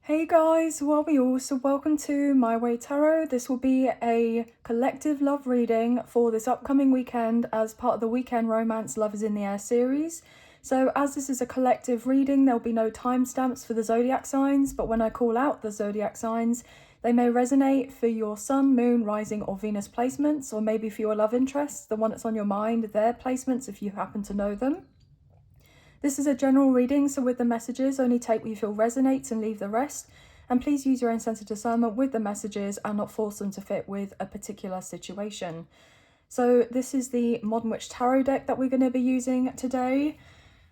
Hey guys, welcome to My Way Tarot. This will be a collective love reading for this upcoming weekend as part of the Weekend Romance Love is in the Air series. So as this is a collective reading, there'll be no timestamps for the zodiac signs, but when I call out the zodiac signs, they may resonate for your sun, moon, rising or Venus placements, or maybe for your love interest, the one that's on your mind, their placements if you happen to know them. This is a general reading, so with the messages, only take what you feel resonates and leave the rest. And please use your own sense of discernment with the messages and not force them to fit with a particular situation. So this is the Modern Witch Tarot deck that we're going to be using today.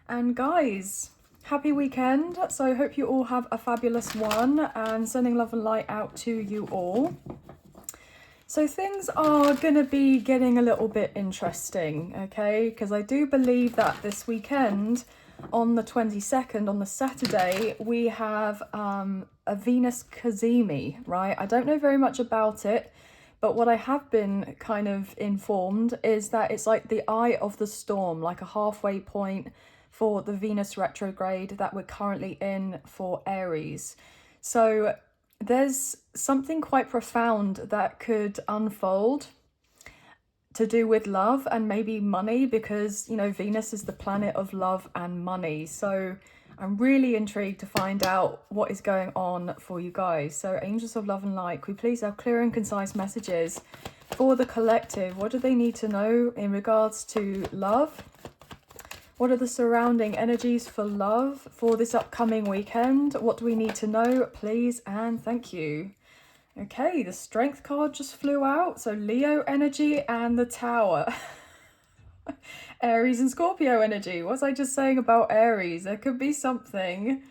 And guys, happy weekend. So I hope you all have a fabulous one, and sending love and light out to you all. So things are going to be getting a little bit interesting, okay? Because I do believe that this weekend, on the 22nd, on the Saturday, we have a Venus Cazimi, right? I don't know very much about it, but what I have been kind of informed is that it's like the eye of the storm, like a halfway point for the Venus retrograde that we're currently in for Aries. So there's something quite profound that could unfold to do with love and maybe money, because, you know, Venus is the planet of love and money. So I'm really intrigued to find out what is going on for you guys. So angels of love and light, could we please have clear and concise messages for the collective? What do they need to know in regards to love? What are the surrounding energies for love for this upcoming weekend? What do we need to know, please? And thank you. Okay, the Strength card just flew out. So Leo energy and the Tower. Aries and Scorpio energy. What was I just saying about Aries? There could be something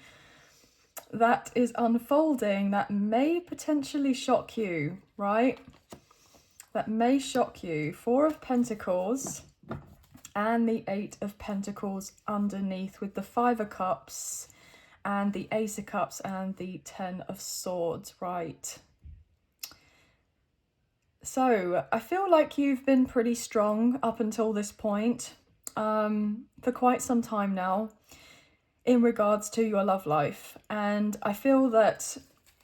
that is unfolding that may potentially shock you, right? That may shock you. Four of Pentacles and the Eight of Pentacles underneath, with the Five of Cups and the Ace of Cups and the Ten of Swords, right? So I feel like you've been pretty strong up until this point for quite some time now in regards to your love life. And I feel that,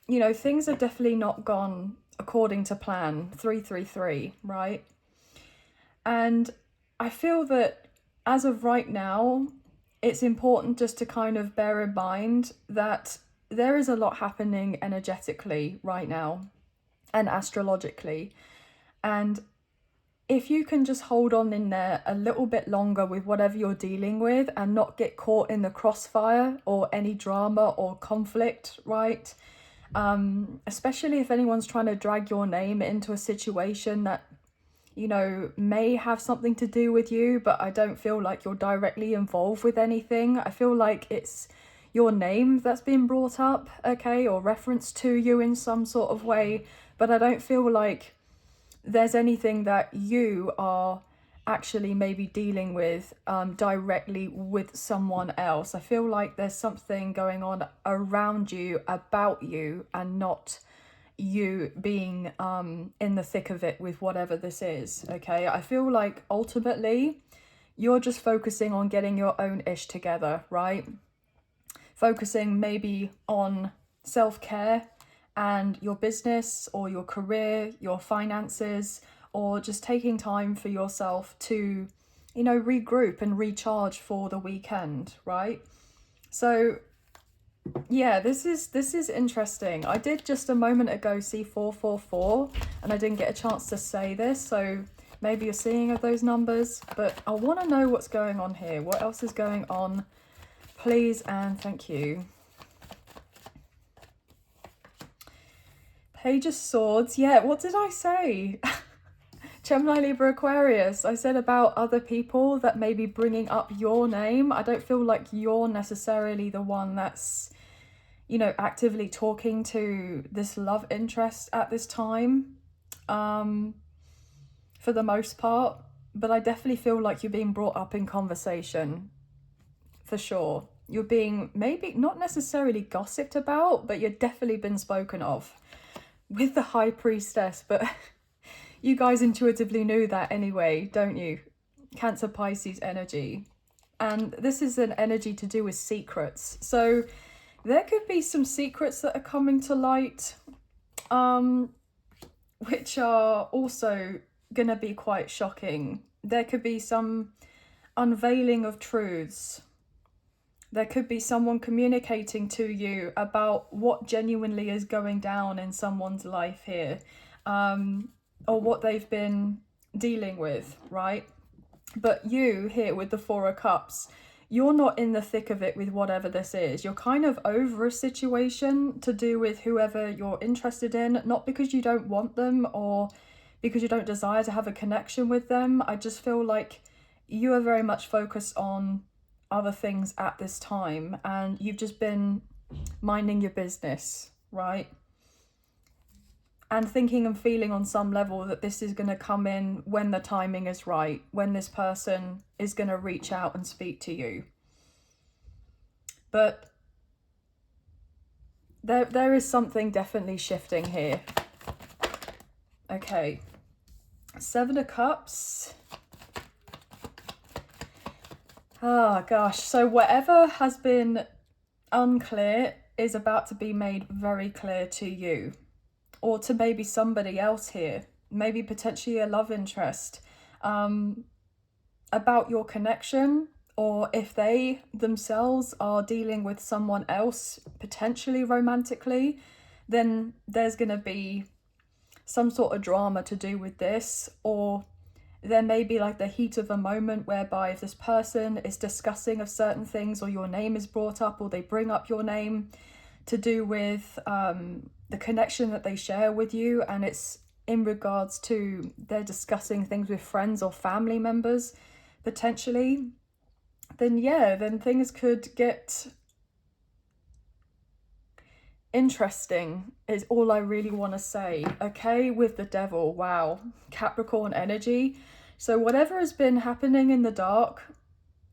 you know, things have definitely not gone according to plan. 333, right? And I feel that as of right now, it's important just to kind of bear in mind that there is a lot happening energetically right now and astrologically. And if you can just hold on in there a little bit longer with whatever you're dealing with and not get caught in the crossfire or any drama or conflict, right? Especially if anyone's trying to drag your name into a situation that, you know, may have something to do with you, but I don't feel like you're directly involved with anything. I feel like it's your name that's been brought up, okay, or referenced to you in some sort of way, but I don't feel like there's anything that you are actually maybe dealing with directly with someone else. I feel like there's something going on around you, about you, and not you being in the thick of it with whatever this is, okay? I feel like ultimately you're just focusing on getting your own ish together, right? Focusing maybe on self-care and your business or your career, your finances, or just taking time for yourself to, you know, regroup and recharge for the weekend, right? So yeah, this is interesting. I did just a moment ago see 444 and I didn't get a chance to say this, so maybe you're seeing of those numbers, but I want to know what's going on here. What else is going on, please, and thank you. Page of Swords. Yeah, what did I say? Gemini, Libra, Aquarius. I said about other people that may be bringing up your name. I don't feel like you're necessarily the one that's, you know, actively talking to this love interest at this time, for the most part. But I definitely feel like you're being brought up in conversation, for sure. You're being maybe not necessarily gossiped about, but you're definitely been spoken of with the High Priestess. But you guys intuitively knew that anyway, don't you? Cancer, Pisces energy. And this is an energy to do with secrets. So There could be some secrets that are coming to light, which are also gonna be quite shocking. There could be some unveiling of truths. There could be someone communicating to you about what genuinely is going down in someone's life here, or what they've been dealing with, right? But you here with the Four of Cups, you're not in the thick of it with whatever this is. You're kind of over a situation to do with whoever you're interested in, not because you don't want them or because you don't desire to have a connection with them. I just feel like you are very much focused on other things at this time, and you've just been minding your business, right? And thinking and feeling on some level that this is going to come in when the timing is right, when this person is going to reach out and speak to you. But there is something definitely shifting here. Okay, Seven of Cups. Oh gosh, so whatever has been unclear is about to be made very clear to you, or to maybe somebody else here, maybe potentially a love interest, about your connection, or if they themselves are dealing with someone else, potentially romantically, then there's going to be some sort of drama to do with this. Or there may be like the heat of a moment whereby if this person is discussing of certain things, or your name is brought up, or they bring up your name to do with the connection that they share with you, and it's in regards to they're discussing things with friends or family members potentially, then yeah, then things could get interesting is all I really want to say. Okay, with the Devil, wow, Capricorn energy. So whatever has been happening in the dark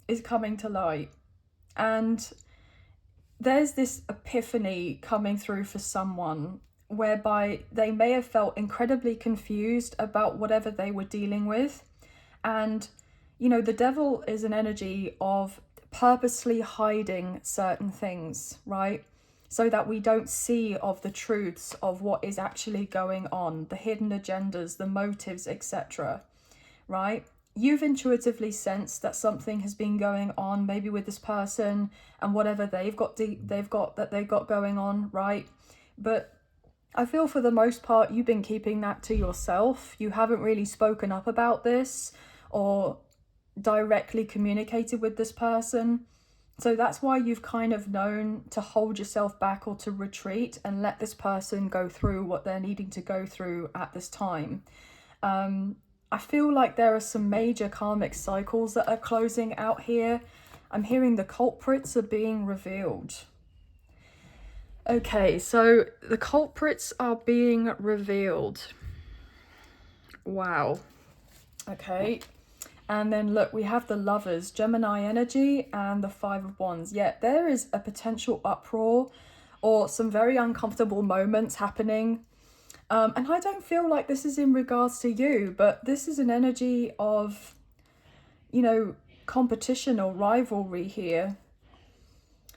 is coming to light, and there's this epiphany coming through for someone whereby they may have felt incredibly confused about whatever they were dealing with. And you know, the Devil is an energy of purposely hiding certain things, right? So that we don't see of the truths of what is actually going on, the hidden agendas, the motives, etc. Right? You've intuitively sensed that something has been going on, maybe with this person and whatever they've got going on, right? But I feel for the most part you've been keeping that to yourself. You haven't really spoken up about this or directly communicated with this person. So that's why you've kind of known to hold yourself back or to retreat and let this person go through what they're needing to go through at this time. I feel like there are some major karmic cycles that are closing out here. I'm hearing the culprits are being revealed. Okay, so the culprits are being revealed. Wow. Okay. And then look, we have the Lovers, Gemini energy, and the Five of Wands. Yeah, there is a potential uproar or some very uncomfortable moments happening. And I don't feel like this is in regards to you, but this is an energy of, you know, competition or rivalry here.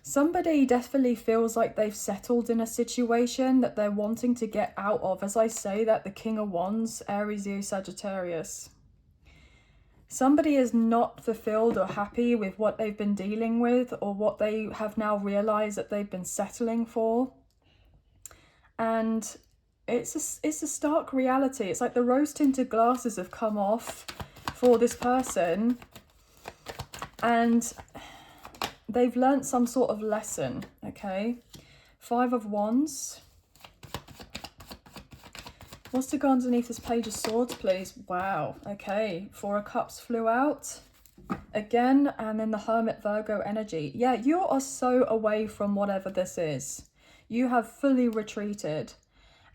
Somebody definitely feels like they've settled in a situation that they're wanting to get out of. As I say that, the King of Wands, Aries, Leo, Sagittarius. Somebody is not fulfilled or happy with what they've been dealing with, or what they have now realized that they've been settling for. And it's a stark reality. It's like the rose-tinted glasses have come off for this person, and they've learnt some sort of lesson, okay? Five of Wands. What's to go underneath this Page of Swords, please? Wow, okay. Four of Cups flew out again, and then the Hermit, Virgo energy. Yeah, you are so away from whatever this is. You have fully retreated.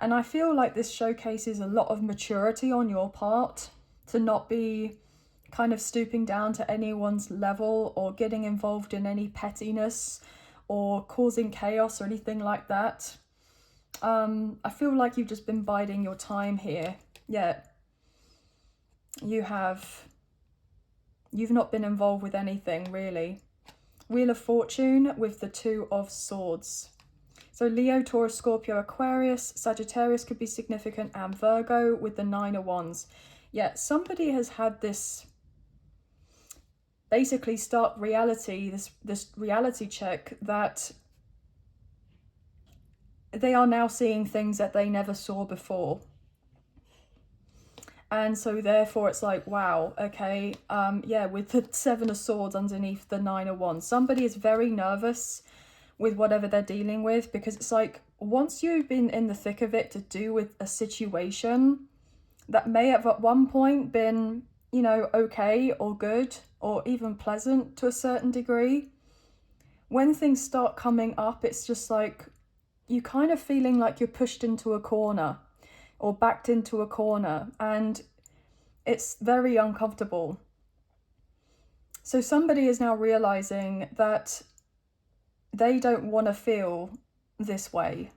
And I feel like this showcases a lot of maturity on your part to not be kind of stooping down to anyone's level or getting involved in any pettiness or causing chaos or anything like that. I feel like you've just been biding your time here. Yeah, you've not been involved with anything really. Wheel of Fortune with the Two of Swords. So Leo, Taurus, Scorpio, Aquarius, Sagittarius could be significant, and Virgo with the 9 of Wands. Yeah, somebody has had this basically stark reality, this reality check that they are now seeing things that they never saw before. And so therefore it's like, wow, okay, yeah, with the 7 of Swords underneath the 9 of Wands, somebody is very nervous with whatever they're dealing with, because it's like, once you've been in the thick of it to do with a situation that may have at one point been, you know, okay or good or even pleasant to a certain degree, when things start coming up, it's just like, you kind of feeling like you're pushed into a corner or backed into a corner, and it's very uncomfortable. So somebody is now realizing that they don't want to feel this way.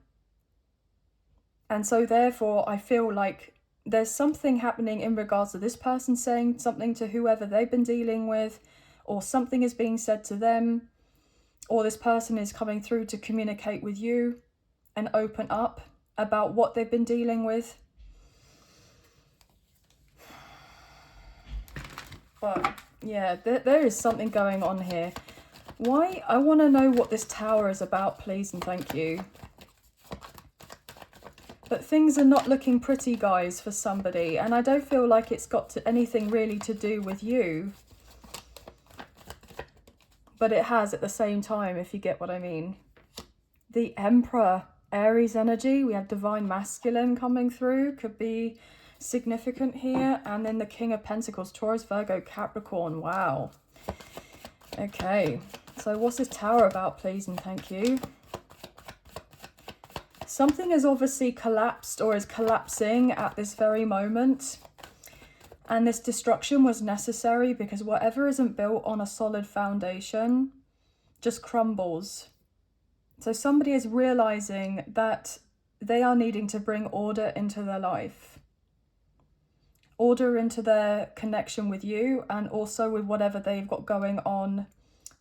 And so therefore I feel like there's something happening in regards to this person saying something to whoever they've been dealing with, or something is being said to them, or this person is coming through to communicate with you and open up about what they've been dealing with. But yeah, there is something going on here. Why? I want to know what this Tower is about, please and thank you. But things are not looking pretty, guys, for somebody. And I don't feel like it's got anything really to do with you. But it has at the same time, if you get what I mean. The Emperor, Aries energy. We have Divine Masculine coming through. Could be significant here. And then the King of Pentacles, Taurus, Virgo, Capricorn. Wow. Okay. So what's this Tower about, please and thank you? Something has obviously collapsed or is collapsing at this very moment. And this destruction was necessary because whatever isn't built on a solid foundation just crumbles. So somebody is realizing that they are needing to bring order into their life. Order into their connection with you, and also with whatever they've got going on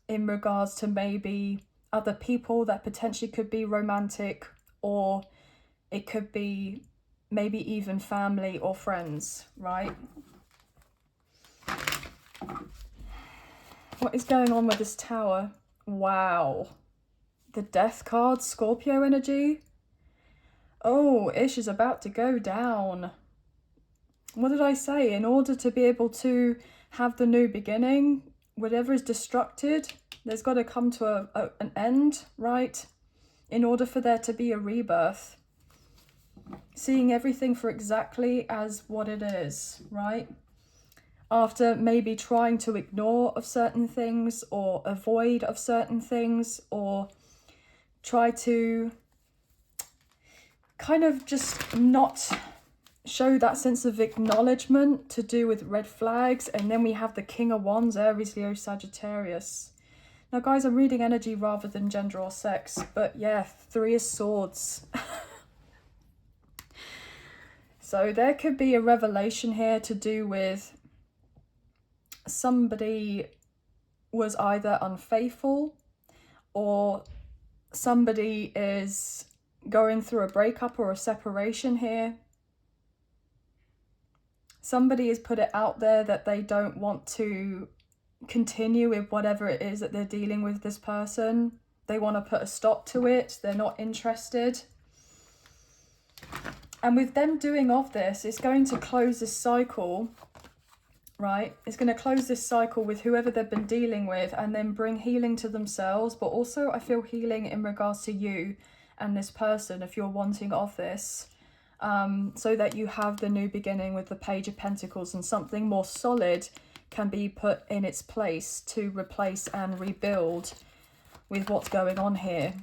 in regards to maybe other people that potentially could be romantic, or it could be maybe even family or friends, right? What is going on with this Tower? Wow. The Death card, Scorpio energy. Oh, Ish is about to go down. What did I say? In order to be able to have the new beginning, whatever is destructed, there's got to come to an end, right? In order for there to be a rebirth. Seeing everything for exactly as what it is, right? After maybe trying to ignore of certain things, or avoid of certain things, or try to kind of just not show that sense of acknowledgement to do with red flags. And then we have the King of Wands, Aries, Leo, Sagittarius. Now guys, I'm reading energy rather than gender or sex, but yeah, 3 of Swords. So there could be a revelation here to do with somebody was either unfaithful, or somebody is going through a breakup or a separation here. Somebody has put it out there that they don't want to continue with whatever it is that they're dealing with this person. They want to put a stop to it. They're not interested. And with them doing of this, it's going to close this cycle, right? It's going to close this cycle with whoever they've been dealing with, and then bring healing to themselves. But also I feel healing in regards to you and this person, if you're wanting of this. So that you have the new beginning with the Page of Pentacles, and something more solid can be put in its place to replace and rebuild with what's going on here.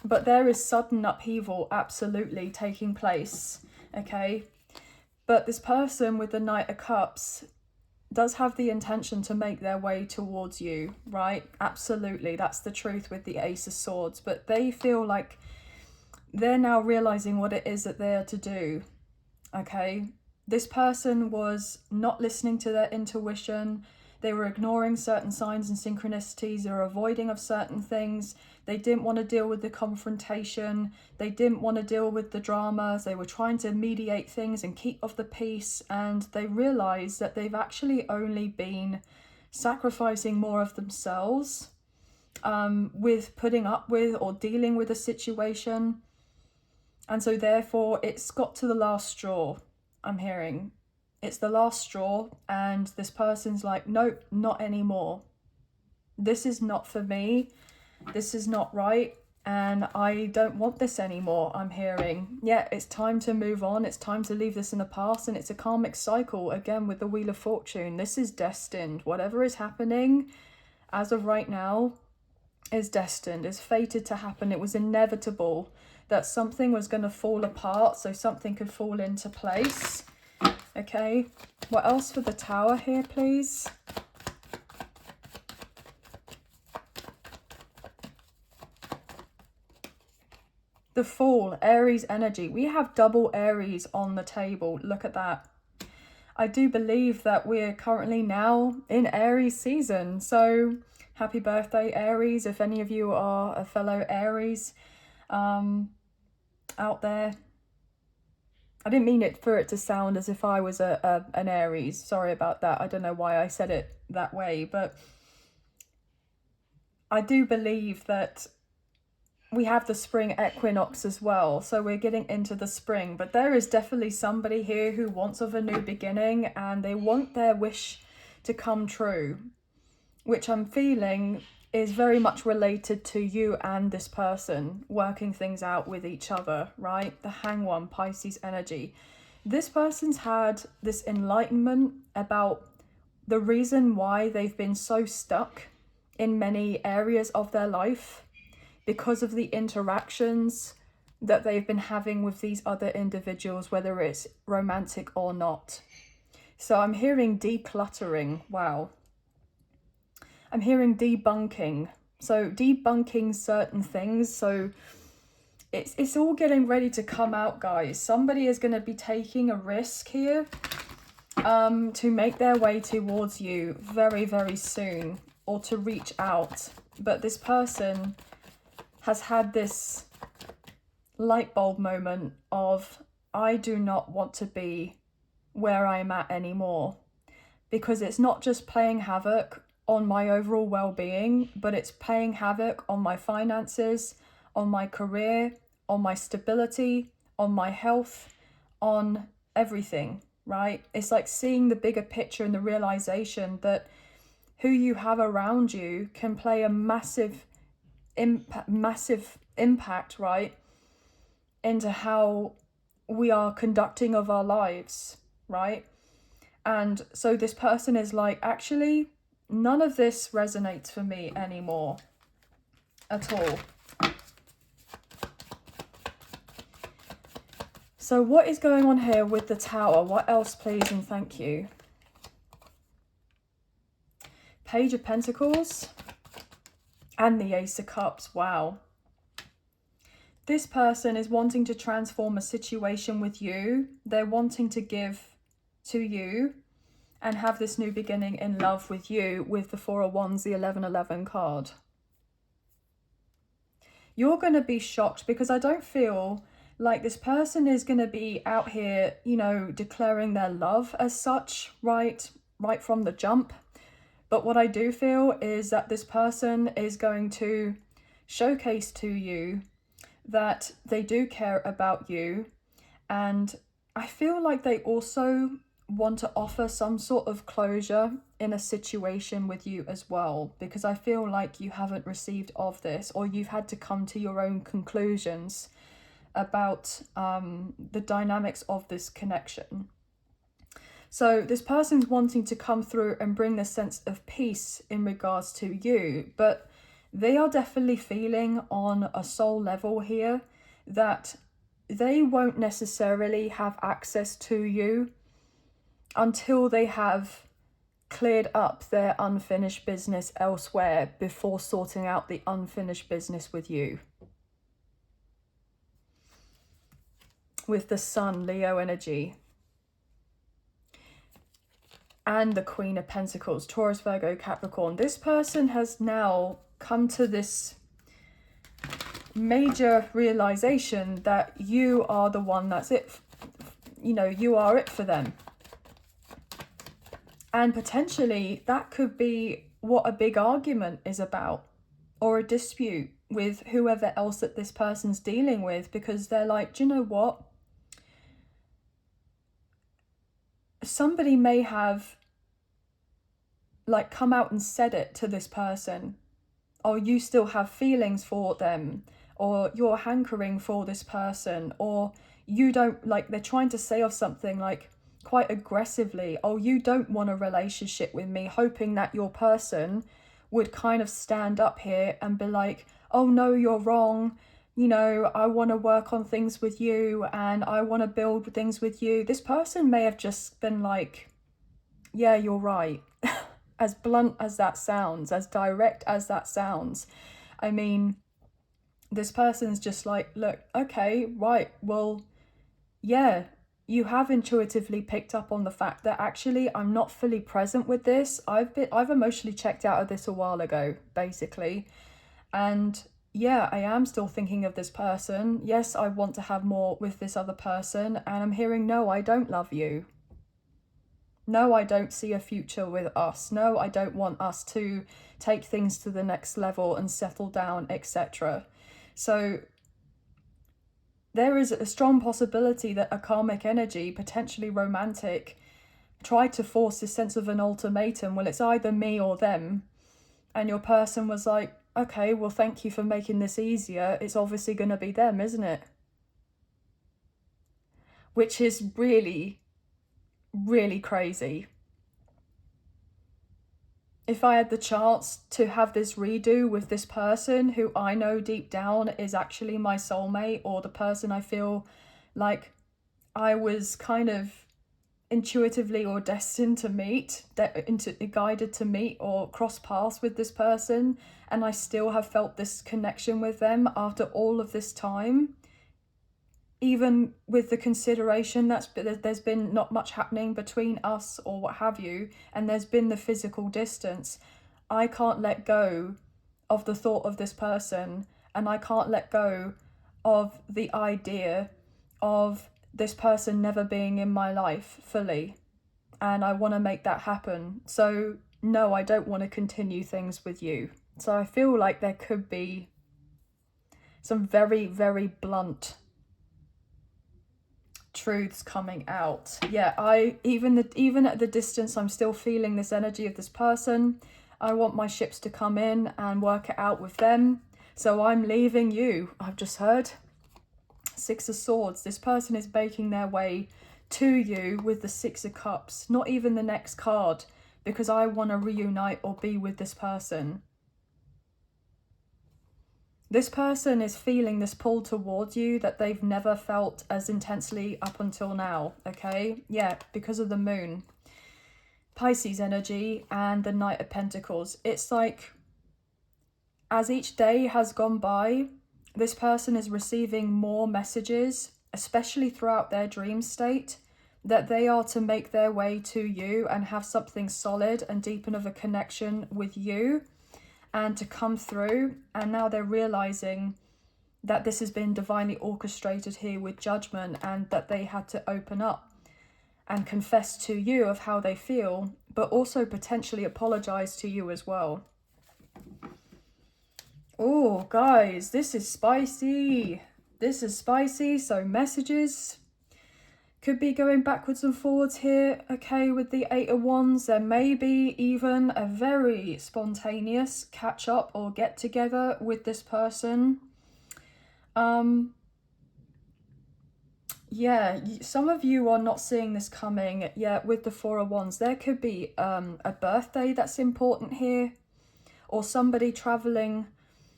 But there is sudden upheaval absolutely taking place, okay? But this person with the Knight of Cups does have the intention to make their way towards you, right? Absolutely, that's the truth with the Ace of Swords. But they feel like they're now realizing what it is that they are to do, okay? This person was not listening to their intuition. They were ignoring certain signs and synchronicities. They were avoiding of certain things. They didn't want to deal with the confrontation. They didn't want to deal with the dramas. They were trying to mediate things and keep of the peace. And they realized that they've actually only been sacrificing more of themselves with putting up with or dealing with a situation. And so therefore it's got to the last straw. I'm hearing it's the last straw, and this person's like, nope, not anymore. This is not for me. This is not right, and I don't want this anymore. I'm hearing, yeah, it's time to move on. It's time to leave this in the past. And it's a karmic cycle again with the Wheel of Fortune. This is destined. Whatever is happening as of right now is destined, is fated to happen. It was inevitable that something was going to fall apart so something could fall into place. Okay, what else for the Tower here, please? The Fool, Aries energy. We have double Aries on the table. Look at that. I do believe that we're currently now in Aries season. So happy birthday, Aries. If any of you are a fellow Aries out there. I didn't mean it for it to sound as if I was an Aries. Sorry about that. I don't know why I said it that way, but I do believe that we have the spring equinox as well. So we're getting into the spring, but there is definitely somebody here who wants of a new beginning, and they want their wish to come true, which I'm feeling is very much related to you and this person working things out with each other, right? The Hanged One, Pisces energy. This person's had this enlightenment about the reason why they've been so stuck in many areas of their life because of the interactions that they've been having with these other individuals, whether it's romantic or not. So I'm hearing decluttering. Wow. I'm hearing debunking. So debunking certain things. So it's all getting ready to come out, guys. Somebody is going to be taking a risk here to make their way towards you very, very soon, or to reach out. But this person has had this light bulb moment of, I do not want to be where I'm at anymore, because it's not just playing havoc on my overall well-being, but it's playing havoc on my finances, on my career, on my stability, on my health, on everything, right? It's like seeing the bigger picture and the realization that who you have around you can play a massive impact, right, into how we are conducting of our lives, right? And so this person is like, actually, none of this resonates for me anymore at all. So what is going on here with the Tower? What else, please, and thank you? Page of Pentacles and the Ace of Cups. Wow. This person is wanting to transform a situation with you. They're wanting to give to you and have this new beginning in love with you, with the Four of Wands, the 1111 card. You're going to be shocked, because I don't feel like this person is going to be out here, you know, declaring their love as such, right from the jump. But what I do feel is that this person is going to showcase to you that they do care about you. And I feel like they also want to offer some sort of closure in a situation with you as well, because I feel like you haven't received of this, or you've had to come to your own conclusions about the dynamics of this connection. So this person's wanting to come through and bring this sense of peace in regards to you, but they are definitely feeling on a soul level here that they won't necessarily have access to you until they have cleared up their unfinished business elsewhere before sorting out the unfinished business with you. With the Sun, Leo energy. and the Queen of Pentacles, Taurus, Virgo, Capricorn. This person has now come to this major realization that you are the one that's it. You know, you are it for them. And potentially that could be what a big argument is about, or a dispute with whoever else that this person's dealing with, because they're like, do you know what? Somebody may have like come out and said it to this person. Oh, you still have feelings for them, or you're hankering for this person, or you don't, like, they're trying to say or something like quite aggressively, oh, you don't want a relationship with me, hoping that your person would kind of stand up here and be like, oh no, you're wrong, you know, I want to work on things with you and I want to build things with you. This person may have just been like, yeah, you're right. As blunt as that sounds, as direct as that sounds, I mean, this person's just like, look, okay, right, well, yeah, you have intuitively picked up on the fact that actually I'm not fully present with this. I've emotionally checked out of this a while ago, basically. And yeah, I am still thinking of this person. Yes, I want to have more with this other person, and I'm hearing, no, I don't love you. No, I don't see a future with us. No, I don't want us to take things to the next level and settle down, etc. So there is a strong possibility that a karmic energy, potentially romantic, tried to force this sense of an ultimatum. Well, it's either me or them. And your person was like, okay, well, thank you for making this easier. It's obviously going to be them, isn't it? Which is really, really crazy. If I had the chance to have this redo with this person who I know deep down is actually my soulmate, or the person I feel like I was kind of intuitively or destined to meet, guided to meet or cross paths with this person, and I still have felt this connection with them after all of this time, even with the consideration that there's been not much happening between us or what have you, and there's been the physical distance, I can't let go of the thought of this person, and I can't let go of the idea of this person never being in my life fully, and I want to make that happen. So no, I don't want to continue things with you. So I feel like there could be some very, very blunt truths coming out. Yeah, even at the distance, I'm still feeling this energy of this person. I want my ships to come in and work it out with them. So I'm leaving you. I've just heard Six of Swords. This person is making their way to you with the Six of Cups, not even the next card, because I want to reunite or be with this person. This person is feeling this pull towards you that they've never felt as intensely up until now, okay? Yeah, because of the moon, Pisces energy, and the Knight of Pentacles. It's like, as each day has gone by, this person is receiving more messages, especially throughout their dream state, that they are to make their way to you and have something solid and deepen of a connection with you, and to come through. And now they're realizing that this has been divinely orchestrated here with judgment, and that they had to open up and confess to you of how they feel, but also potentially apologize to you as well. Oh, guys, this is spicy. This is spicy. So messages could be going backwards and forwards here, okay, with the Eight of Wands. There may be even a very spontaneous catch up or get together with this person. Yeah, some of you are not seeing this coming. Yeah, with the Four of Wands, there could be a birthday that's important here, or somebody traveling,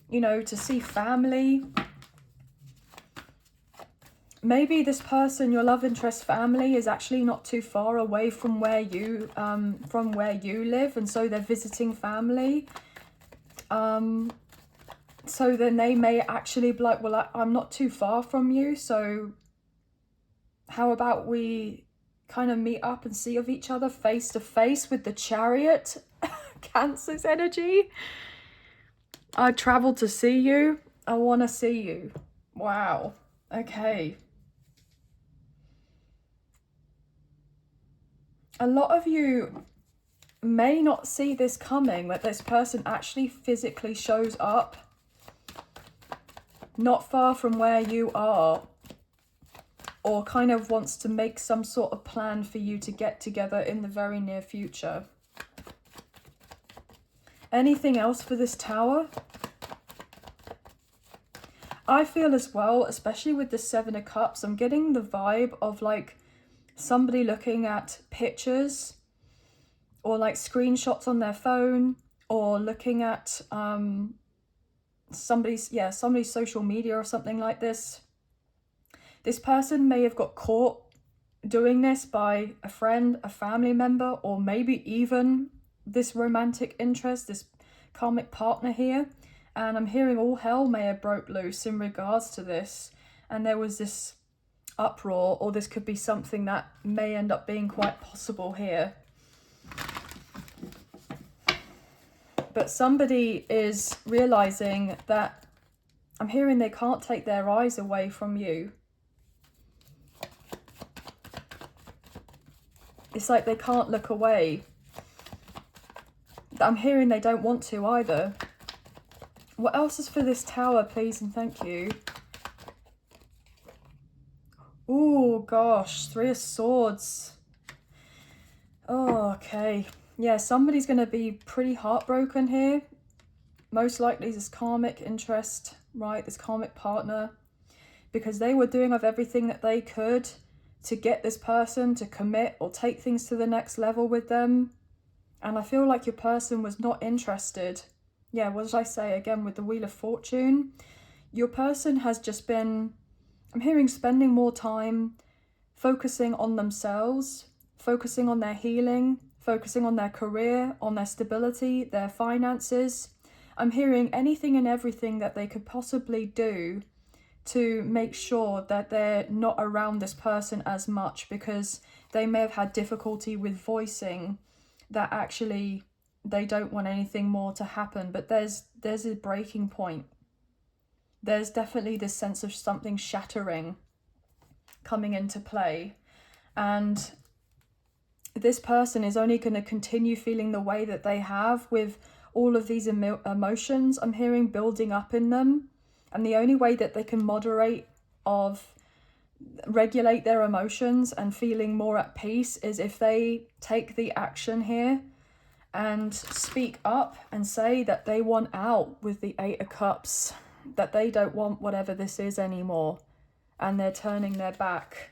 you know, to see family. Maybe this person, your love interest family, is actually not too far away from where you live, and so they're visiting family. So then they may actually be like, well, I'm not too far from you, so how about we kind of meet up and see of each other face to face with the Chariot. Cancer's energy. I traveled to see you. I want to see you. Wow. Okay. A lot of you may not see this coming, that this person actually physically shows up not far from where you are, or kind of wants to make some sort of plan for you to get together in the very near future. Anything else for this Tower? I feel as well, especially with the Seven of Cups, I'm getting the vibe of like somebody looking at pictures or like screenshots on their phone, or looking at somebody's social media or something like this. This person may have got caught doing this by a friend, a family member, or maybe even this romantic interest, this karmic partner here. And I'm hearing all hell may have broke loose in regards to this. And there was this uproar, or this could be something that may end up being quite possible here. But somebody is realizing that, I'm hearing they can't take their eyes away from you. It's like they can't look away. I'm hearing they don't want to either. What else is for this Tower, please and thank you? Oh gosh, Three of Swords. Oh, okay. Yeah, somebody's going to be pretty heartbroken here. Most likely this karmic interest, right? This karmic partner. Because they were doing of everything that they could to get this person to commit or take things to the next level with them. And I feel like your person was not interested. Yeah, what did I say again with the Wheel of Fortune? Your person has just been, I'm hearing, spending more time focusing on themselves, focusing on their healing, focusing on their career, on their stability, their finances. I'm hearing anything and everything that they could possibly do to make sure that they're not around this person as much, because they may have had difficulty with voicing that actually they don't want anything more to happen. But there's a breaking point. There's definitely this sense of something shattering coming into play. And this person is only going to continue feeling the way that they have, with all of these emotions I'm hearing building up in them. And the only way that they can regulate their emotions and feeling more at peace is if they take the action here and speak up and say that they want out with the Eight of Cups, that they don't want whatever this is anymore, and they're turning their back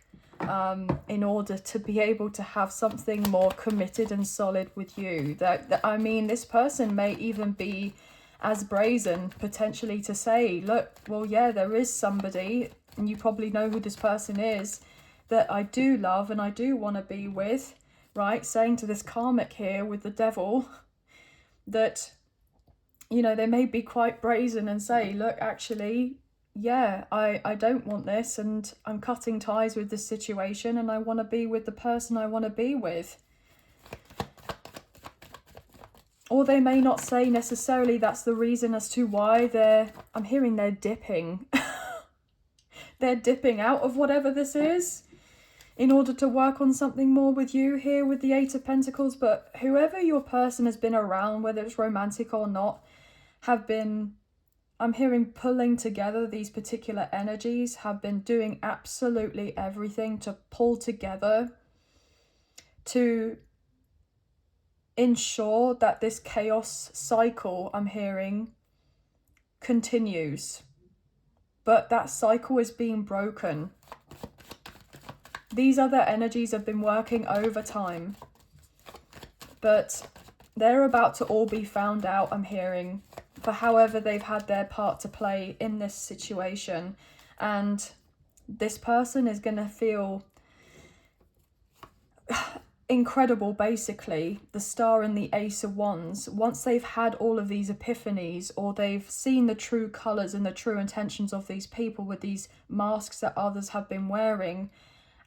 in order to be able to have something more committed and solid with you. That I mean, this person may even be as brazen potentially to say, look, well, yeah, there is somebody, and you probably know who this person is, that I do love and I do want to be with, right? Saying to this karmic here with the Devil that, you know, they may be quite brazen and say, look, actually, yeah, I don't want this, and I'm cutting ties with this situation, and I want to be with the person I want to be with. Or they may not say necessarily that's the reason as to why I'm hearing they're dipping. They're dipping out of whatever this is in order to work on something more with you here with the Eight of Pentacles. But whoever your person has been around, whether it's romantic or not, have been, I'm hearing, pulling together these particular energies, have been doing absolutely everything to pull together to ensure that this chaos cycle, I'm hearing, continues. But that cycle is being broken. These other energies have been working overtime, but they're about to all be found out, I'm hearing, for however they've had their part to play in this situation. And this person is going to feel incredible, basically, the Star and the Ace of Wands, once they've had all of these epiphanies, or they've seen the true colours and the true intentions of these people with these masks that others have been wearing,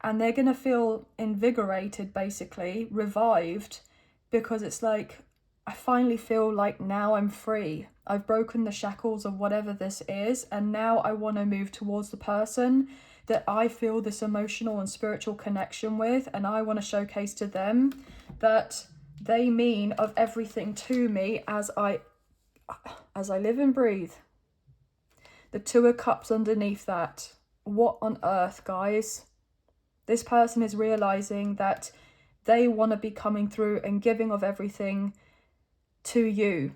And they're going to feel invigorated, basically, revived, because it's like, I finally feel like now I'm free. I've broken the shackles of whatever this is, and now I want to move towards the person that I feel this emotional and spiritual connection with, and I want to showcase to them that they mean of everything to me as I live and breathe. The Two of Cups underneath that. What on earth, guys? This person is realizing that they want to be coming through and giving of everything to you.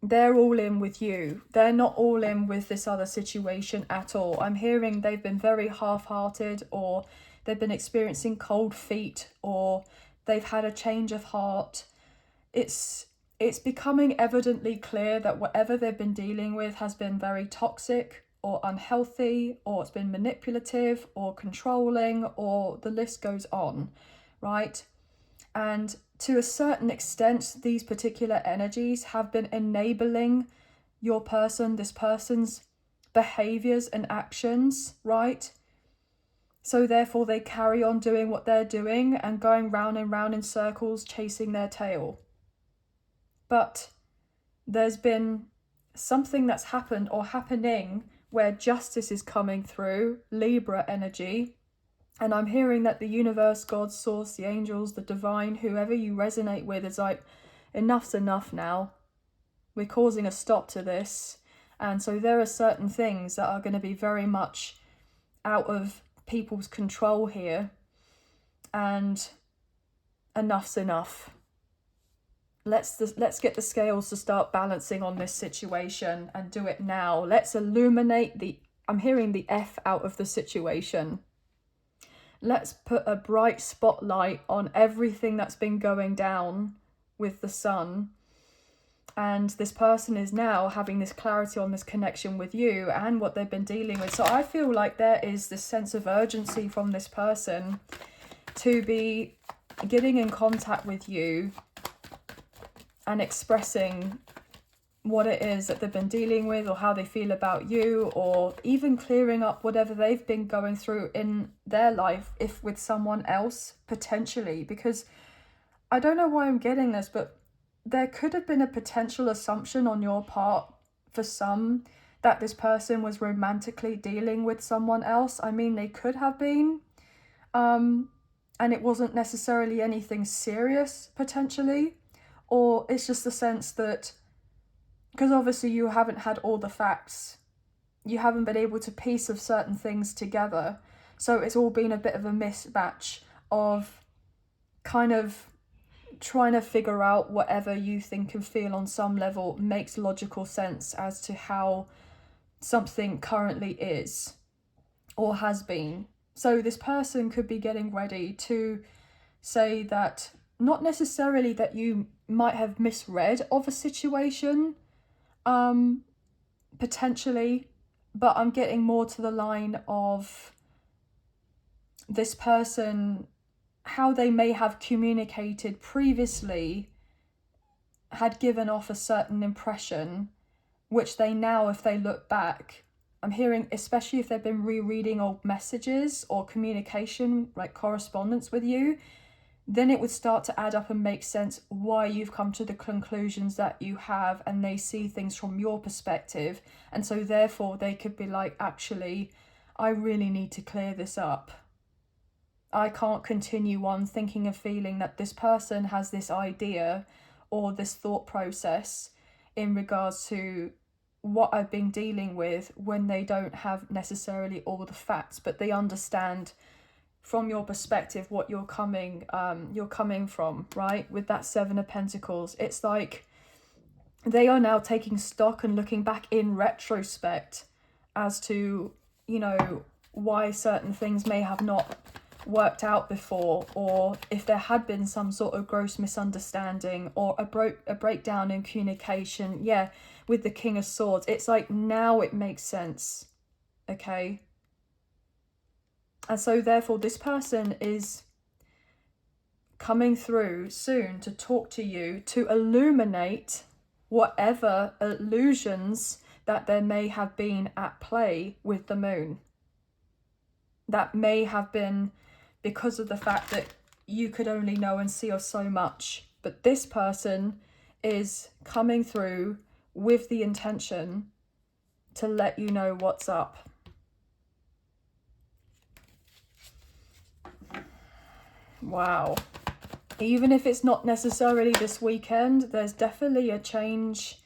They're all in with you. They're not all in with this other situation at all. I'm hearing they've been very half-hearted, or they've been experiencing cold feet, or they've had a change of heart. It's becoming evidently clear that whatever they've been dealing with has been very toxic or unhealthy, or it's been manipulative or controlling, or the list goes on, right? And to a certain extent, these particular energies have been enabling your person, this person's behaviors and actions, right? So therefore they carry on doing what they're doing and going round and round in circles, chasing their tail. But there's been something that's happened or happening where justice is coming through, Libra energy. And I'm hearing that the universe, God, source, the angels, the divine, whoever you resonate with is like, enough's enough now. We're causing a stop to this. And so there are certain things that are going to be very much out of people's control here. And enough's enough. Let's get the scales to start balancing on this situation and do it now. Let's illuminate I'm hearing the F out of the situation. Let's put a bright spotlight on everything that's been going down with the sun. And this person is now having this clarity on this connection with you and what they've been dealing with. So I feel like there is this sense of urgency from this person to be getting in contact with you and expressing what it is that they've been dealing with, or how they feel about you, or even clearing up whatever they've been going through in their life, if with someone else, potentially. Because I don't know why I'm getting this, but there could have been a potential assumption on your part, for some, that this person was romantically dealing with someone else. I mean, they could have been. And it wasn't necessarily anything serious, potentially. Or it's just the sense that, because obviously you haven't had all the facts, you haven't been able to piece of certain things together. So it's all been a bit of a mismatch of kind of trying to figure out whatever you think and feel on some level makes logical sense as to how something currently is or has been. So this person could be getting ready to say that, not necessarily that you might have misread of a situation, potentially, but I'm getting more to the line of this person, how they may have communicated previously had given off a certain impression, which they now, if they look back, I'm hearing, especially if they've been rereading old messages or communication, like correspondence with you, then it would start to add up and make sense why you've come to the conclusions that you have, and they see things from your perspective. And so therefore they could be like, actually, I really need to clear this up. I can't continue on thinking and feeling that this person has this idea or this thought process in regards to what I've been dealing with, when they don't have necessarily all the facts, but they understand from your perspective what you're coming from, right? With that Seven of Pentacles, it's like they are now taking stock and looking back in retrospect as to, you know, why certain things may have not worked out before, or if there had been some sort of gross misunderstanding or a breakdown in communication. Yeah, with the King of Swords, it's like now it makes sense, okay? And so therefore this person is coming through soon to talk to you, to illuminate whatever illusions that there may have been at play with the moon. that may have been because of the fact that you could only know and see of so much. But this person is coming through with the intention to let you know what's up. Wow. Even if it's not necessarily this weekend, there's definitely a change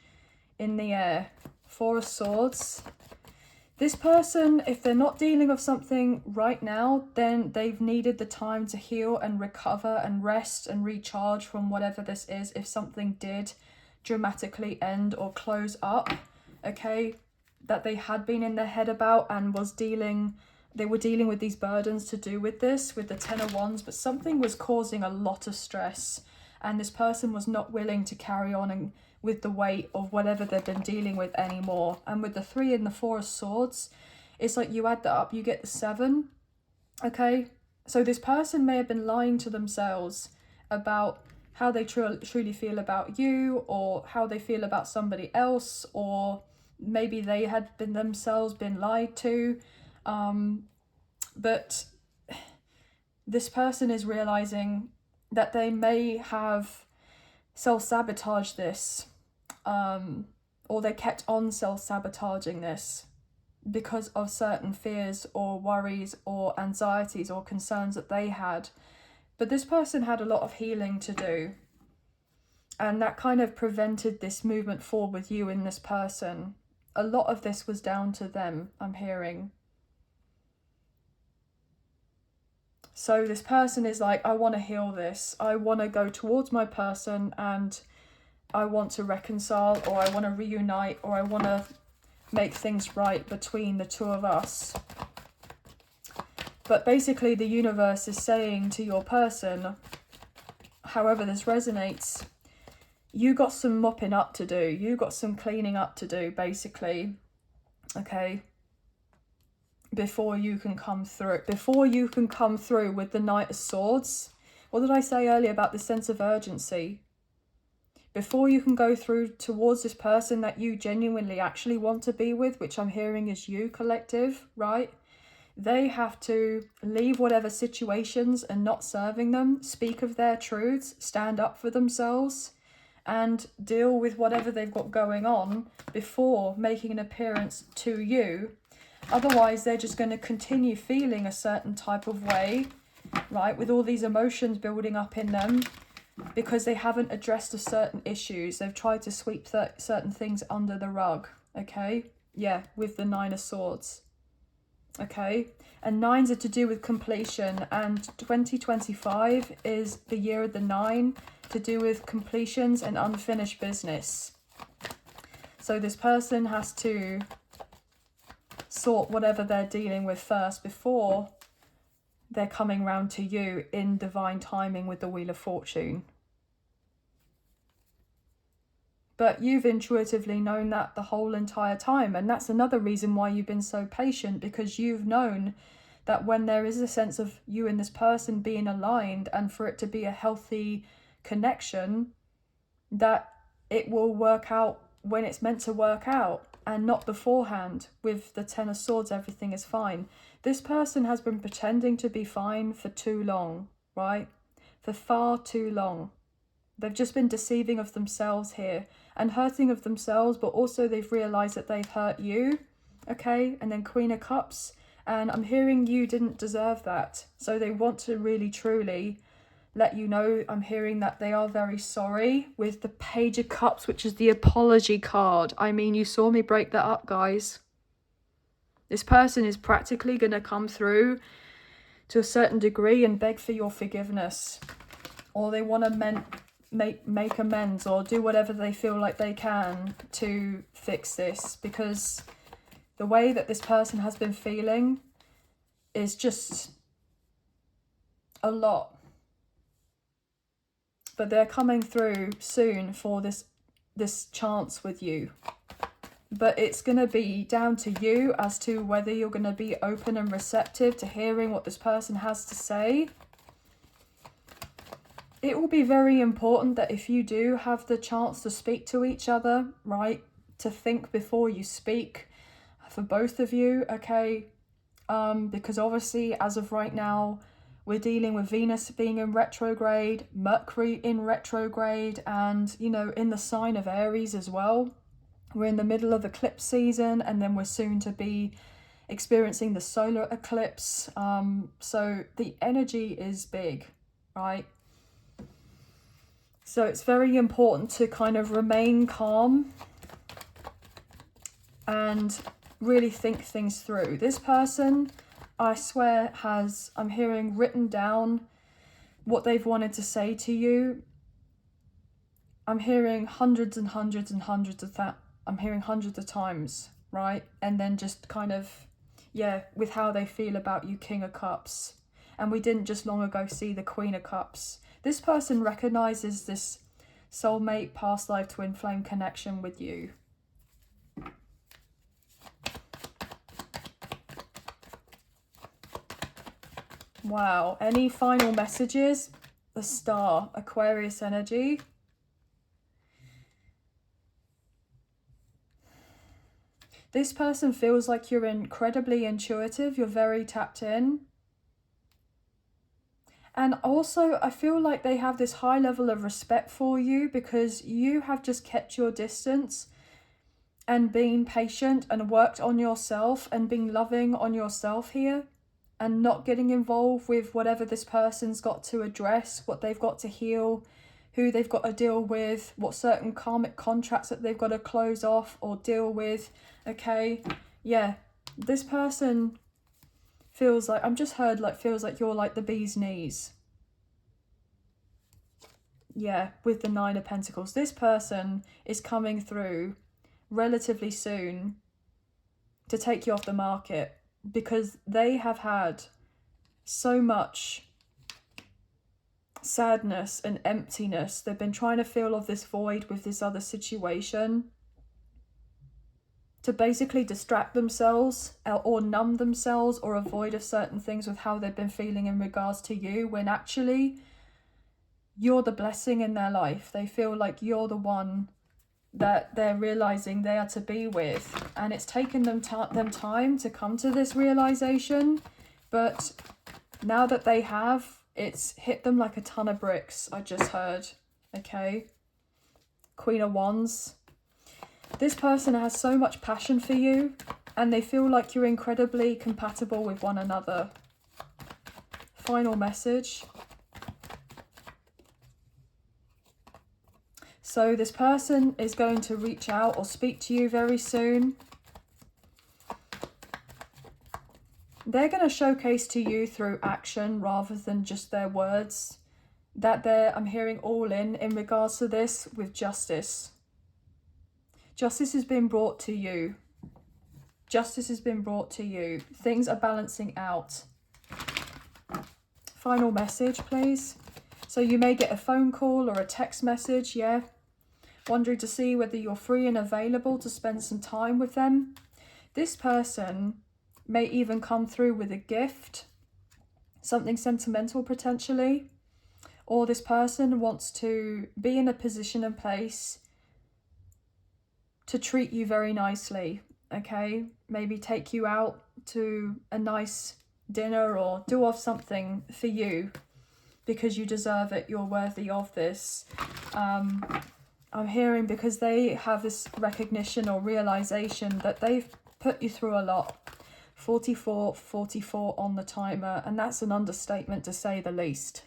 in the air. Four of Swords. This person, if they're not dealing with something right now, then they've needed the time to heal and recover and rest and recharge from whatever this is. If something did dramatically end or close up, okay, that they had been in their head about and they were dealing with these burdens to do with this, with the Ten of Wands, but something was causing a lot of stress, and this person was not willing to carry on and with the weight of whatever they've been dealing with anymore. And with the 3 and the 4 of Swords, it's like you add that up, you get the 7, okay? So this person may have been lying to themselves about how they truly feel about you, or how they feel about somebody else, or maybe they had been themselves been lied to. But this person is realizing that they may have self-sabotaged this, or they kept on self-sabotaging this because of certain fears or worries or anxieties or concerns that they had. But this person had a lot of healing to do, and that kind of prevented this movement forward with you and this person. A lot of this was down to them, I'm hearing. So this person is like, I want to heal this. I want to go towards my person, and I want to reconcile, or I want to reunite, or I want to make things right between the two of us. But basically the universe is saying to your person, however this resonates, you got some mopping up to do. You got some cleaning up to do, basically. Okay. Before you can come through. Before you can come through with the Knight of Swords. What did I say earlier about the sense of urgency? Before you can go through towards this person that you genuinely actually want to be with, which I'm hearing is you, collective, right? They have to leave whatever situations and not serving them, speak of their truths, stand up for themselves, and deal with whatever they've got going on before making an appearance to you. Otherwise, they're just going to continue feeling a certain type of way, right, with all these emotions building up in them, because they haven't addressed a certain issues. They've tried to sweep certain things under the rug, okay? Yeah, with the 9 of Swords, okay? And 9s are to do with completion, and 2025 is the year of the 9, to do with completions and unfinished business. So this person has to sort whatever they're dealing with first before they're coming round to you in divine timing with the Wheel of Fortune. But you've intuitively known that the whole entire time, and that's another reason why you've been so patient, because you've known that when there is a sense of you and this person being aligned, and for it to be a healthy connection, that it will work out when it's meant to work out, and not beforehand. With the 10 of Swords, everything is fine. This person has been pretending to be fine for too long, right? For far too long. They've just been deceiving of themselves here and hurting of themselves, but also they've realised that they've hurt you, okay? And then Queen of Cups, and I'm hearing you didn't deserve that. So they want to really, truly let you know. I'm hearing that they are very sorry with the Page of Cups, which is the apology card. I mean, you saw me break that up, guys. This person is practically going to come through to a certain degree and beg for your forgiveness, or they want to make amends, or do whatever they feel like they can to fix this, because the way that this person has been feeling is just a lot. But they're coming through soon for this chance with you. But it's going to be down to you as to whether you're going to be open and receptive to hearing what this person has to say. It will be very important that if you do have the chance to speak to each other, right, to think before you speak, for both of you, okay? because obviously as of right now, we're dealing with Venus being in retrograde, Mercury in retrograde, and, you know, in the sign of Aries as well. We're in the middle of eclipse season, and then we're soon to be experiencing the solar eclipse. So the energy is big, right? So it's very important to kind of remain calm and really think things through. This person, I swear, has, I'm hearing, written down what they've wanted to say to you. I'm hearing hundreds and hundreds and hundreds of that. I'm hearing hundreds of times, right? And then just kind of, yeah, with how they feel about you, King of Cups. And we didn't just long ago see the Queen of Cups. This person recognizes this soulmate, past life, twin flame connection with you. Wow. Any final messages? The Star, Aquarius energy. This person feels like you're incredibly intuitive. You're very tapped in. And also, I feel like they have this high level of respect for you because you have just kept your distance and been patient and worked on yourself and been loving on yourself here, and not getting involved with whatever this person's got to address, what they've got to heal, who they've got to deal with, what certain karmic contracts that they've got to close off or deal with, okay? Yeah, this person feels like, I'm just heard like, feels like you're like the bee's knees. Yeah, with the Nine of Pentacles. This person is coming through relatively soon to take you off the market, because they have had so much sadness and emptiness. They've been trying to fill off this void with this other situation to basically distract themselves or numb themselves or avoid of certain things with how they've been feeling in regards to you, when actually you're the blessing in their life. They feel like you're the one that they're realizing they are to be with, and it's taken them time to come to this realization, but now that they have, it's hit them like a ton of bricks. I just heard, okay? Queen of Wands. This person has so much passion for you, and they feel like you're incredibly compatible with one another. Final message. So this person is going to reach out or speak to you very soon. They're going to showcase to you through action rather than just their words that I'm hearing all in regards to this with justice. Justice has been brought to you. Justice has been brought to you. Things are balancing out. Final message, please. So you may get a phone call or a text message, yeah? Wondering to see whether you're free and available to spend some time with them. This person may even come through with a gift, something sentimental potentially, or this person wants to be in a position and place to treat you very nicely, okay? Maybe take you out to a nice dinner or do off something for you because you deserve it, you're worthy of this. I'm hearing because they have this recognition or realization that they've put you through a lot. 44 on the timer, and that's an understatement to say the least.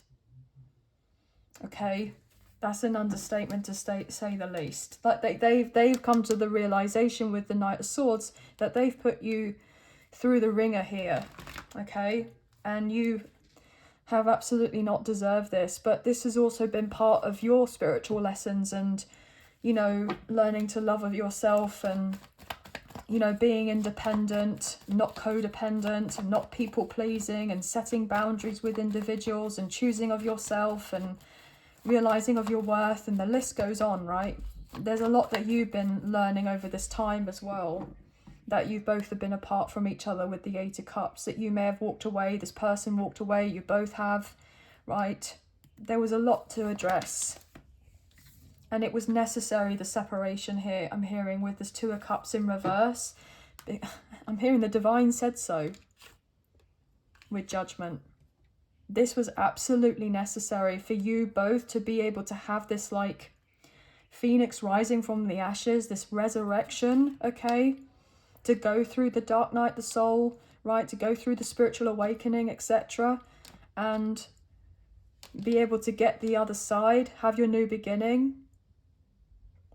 Okay, that's an understatement to say the least. Like they've come to the realization with the Knight of Swords that they've put you through the ringer here, okay? And you have absolutely not deserved this, but this has also been part of your spiritual lessons and, you know, learning to love of yourself and, you know, being independent, not codependent, not people pleasing, and setting boundaries with individuals and choosing of yourself and realizing of your worth, and the list goes on, right? There's a lot that you've been learning over this time as well, that you both have been apart from each other with the Eight of Cups, that you may have walked away, this person walked away, you both have, right? There was a lot to address. And it was necessary, the separation here, I'm hearing, with this Two of Cups in reverse. I'm hearing the divine said so. with Judgment. This was absolutely necessary for you both to be able to have this like phoenix rising from the ashes, this resurrection, okay? To go through the dark night, the soul, right? To go through the spiritual awakening, etc. And be able to get the other side, have your new beginning,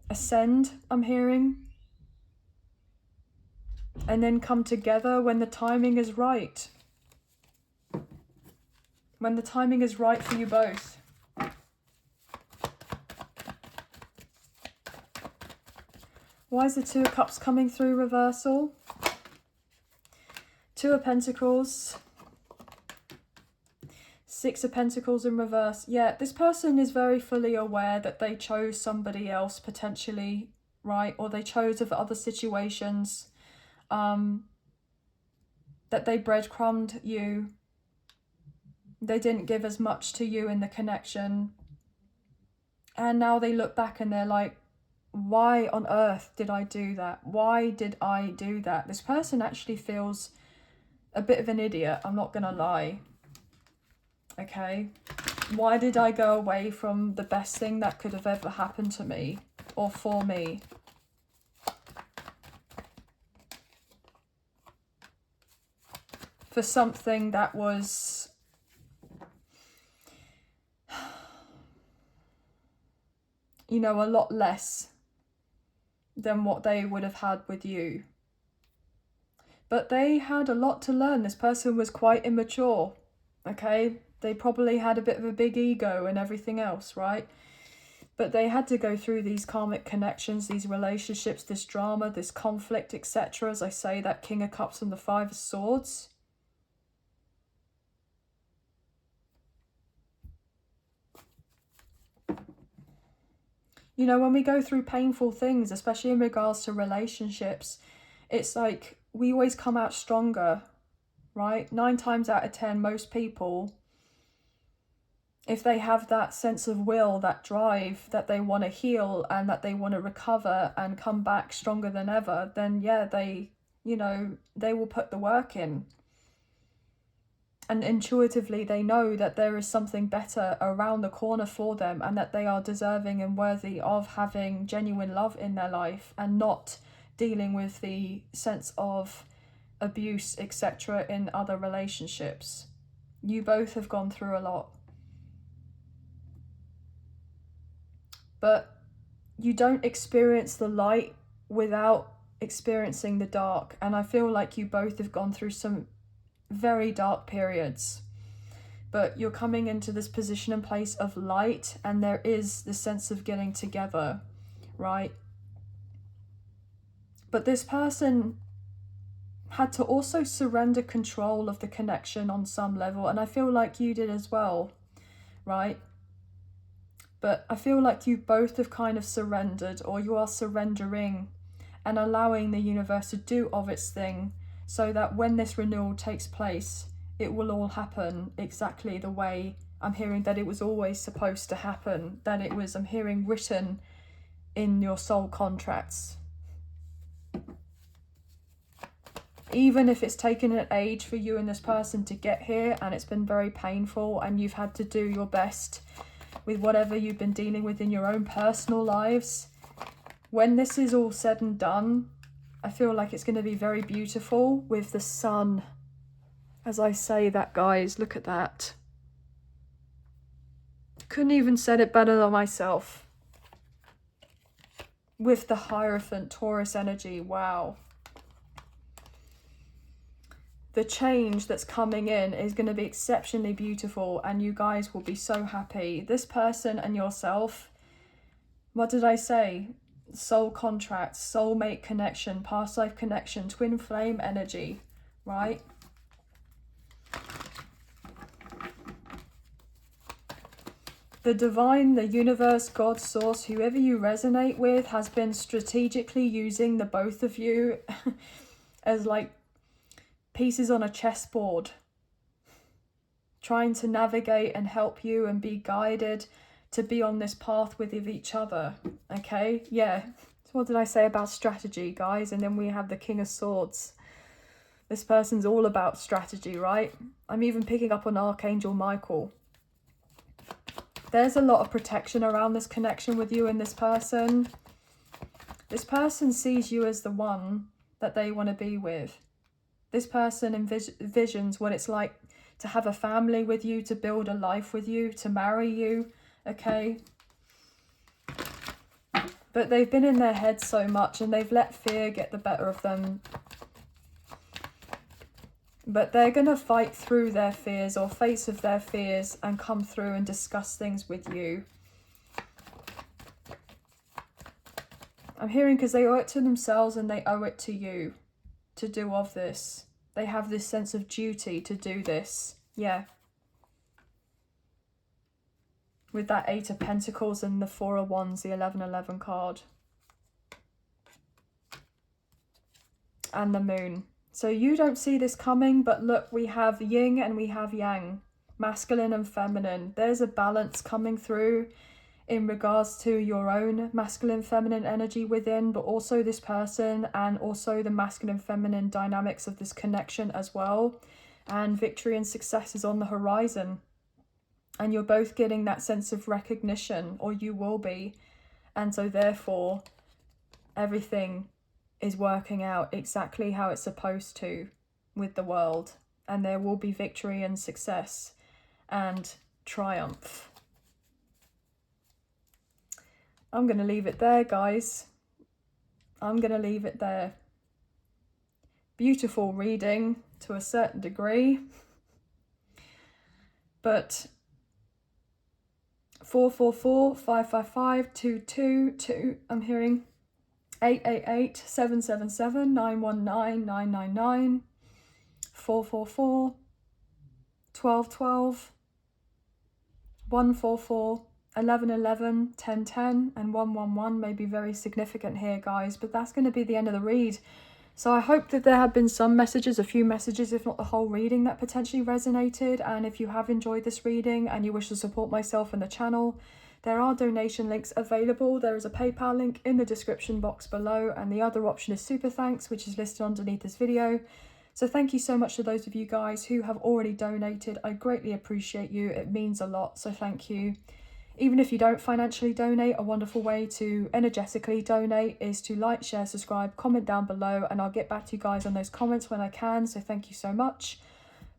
ascend, I'm hearing. And then come together when the timing is right. When the timing is right for you both. Why is the Two of Cups coming through reversal? Two of Pentacles. Six of Pentacles in reverse. Yeah, this person is very fully aware that they chose somebody else potentially, right? Or they chose of other situations. That they breadcrumbed you. They didn't give as much to you in the connection. And now they look back and they're like, why on earth did I do that? Why did I do that? This person actually feels a bit of an idiot, I'm not gonna lie. Okay? Why did I go away from the best thing that could have ever happened to me or for me? For something that was you know, a lot less than what they would have had with you. But they had a lot to learn. This person was quite immature, okay? They probably had a bit of a big ego and everything else, right? But they had to go through these karmic connections, these relationships, this drama, this conflict, etc. As I say, that King of Cups and the Five of Swords. You know, when we go through painful things, especially in regards to relationships, it's like we always come out stronger, right? 9 times out of 10, most people, if they have that sense of will, that drive, that they want to heal and that they want to recover and come back stronger than ever, then yeah, they, you know, they will put the work in. And intuitively they know that there is something better around the corner for them and that they are deserving and worthy of having genuine love in their life and not dealing with the sense of abuse, etc. in other relationships. You both have gone through a lot. But you don't experience the light without experiencing the dark. And I feel like you both have gone through some very dark periods, but you're coming into this position and place of light, and there is the sense of getting together, right? But this person had to also surrender control of the connection on some level, and I feel like you did as well, right? But I feel like you both have kind of surrendered, or you are surrendering and allowing the universe to do of its thing, so that when this renewal takes place, it will all happen exactly the way I'm hearing that it was always supposed to happen, that it was, I'm hearing, written in your soul contracts. Even if it's taken an age for you and this person to get here, and it's been very painful, and you've had to do your best with whatever you've been dealing with in your own personal lives, when this is all said and done, I feel like it's going to be very beautiful with the sun. As I say that, guys, look at that. Couldn't even said it better than myself. With the Hierophant, Taurus energy, wow. The change that's coming in is going to be exceptionally beautiful, and you guys will be so happy. This person and yourself, what did I say? Soul contract, soulmate connection, past life connection, twin flame energy, right? The divine, the universe, God, source, whoever you resonate with has been strategically using the both of you as like pieces on a chessboard, trying to navigate and help you and be guided to be on this path with each other, okay? Yeah, so what did I say about strategy, guys? And then we have the King of Swords, This person's all about strategy, right? I'm even picking up on Archangel Michael. There's a lot of protection around this connection with you and this person. This person sees you as the one that they want to be with. This person envisions what it's like to have a family with you, to build a life with you, to marry you, okay? But they've been in their head so much and they've let fear get the better of them. But they're going to fight through their fears or face of their fears and come through and discuss things with you. I'm hearing because they owe it to themselves and they owe it to you to do of this. They have this sense of duty to do this. Yeah. With that 8 of Pentacles and the 4 of Wands, the 1111 card. And the Moon. So you don't see this coming, but look, we have yin and we have yang. Masculine and feminine. There's a balance coming through in regards to your own masculine feminine energy within, but also this person and also the masculine feminine dynamics of this connection as well. And victory and success is on the horizon. And you're both getting that sense of recognition, or you will be. And so therefore, everything is working out exactly how it's supposed to with the world. And there will be victory and success and triumph. I'm going to leave it there, guys. I'm going to leave it there. Beautiful reading to a certain degree. But 444 555 222, I'm hearing 888 777 919 999, 444 1212, 144 1111, 1010 and 111 may be very significant here, guys, but that's going to be the end of the read. So I hope that there have been some messages, a few messages, if not the whole reading, that potentially resonated. And if you have enjoyed this reading and you wish to support myself and the channel, there are donation links available. There is a PayPal link in the description box below, and the other option is Super Thanks, which is listed underneath this video. So thank you so much to those of you guys who have already donated. I greatly appreciate you. It means a lot, so thank you. Even if you don't financially donate, a wonderful way to energetically donate is to like, share, subscribe, comment down below, and I'll get back to you guys on those comments when I can, so thank you so much.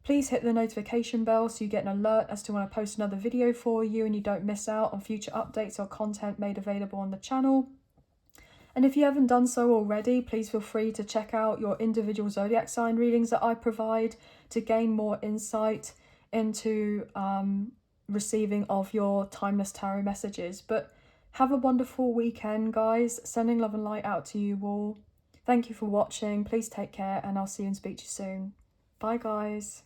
Please hit the notification bell so you get an alert as to when I post another video for you and you don't miss out on future updates or content made available on the channel. And if you haven't done so already, please feel free to check out your individual zodiac sign readings that I provide to gain more insight into receiving of your timeless tarot messages. But have a wonderful weekend, guys. Sending love and light out to you all. Thank you for watching. Please take care, and I'll see you and speak to you soon. Bye, guys.